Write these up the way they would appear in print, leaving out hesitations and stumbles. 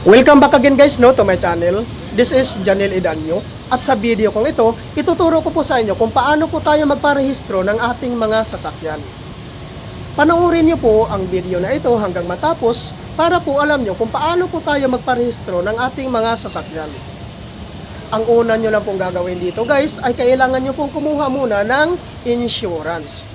Welcome back again guys to my channel. This is Janel Idanyo. At sa video kong ito, ituturo ko po sa inyo kung paano po tayo magparehistro ng ating mga sasakyan. Panoorin niyo po ang video na ito hanggang matapos para po alam niyo kung paano po tayo magparehistro ng ating mga sasakyan. Ang una niyo lang pong gagawin dito guys ay kailangan niyo pong kumuha muna ng insurance.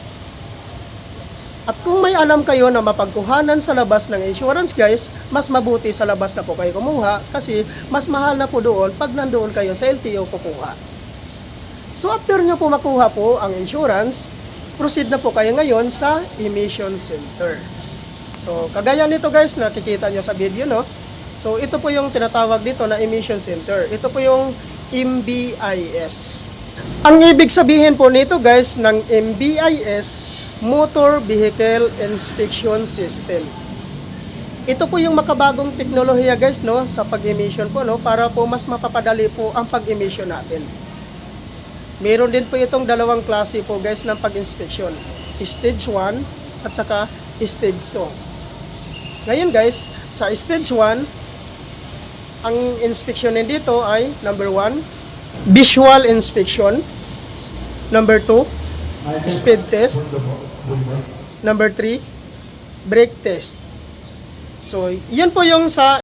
At kung may alam kayo na mapagkuhanan sa labas ng insurance guys, mas mabuti sa labas na po kayo kumuha kasi mas mahal na po doon pag nandoon kayo sa LTO kukuha. So after nyo po makuha po ang insurance, proceed na po kayo ngayon sa emission center. So kagaya nito guys, nakikita nyo sa video no. So ito po yung tinatawag dito na emission center. Ito po yung MBIS. Ang ibig sabihin po nito guys ng MBIS, Motor Vehicle Inspection System. Ito po yung makabagong teknolohiya guys no sa pag-emission po no para po mas mapapadali po ang pag-emission natin. Meron din po itong dalawang klase po guys ng pag-inspection. Stage 1 at saka Stage 2. Ngayon guys, sa Stage 1 ang inspection dito ay number 1, visual inspection. Number 2, speed test. Number 3, brake test. So, yan po yung sa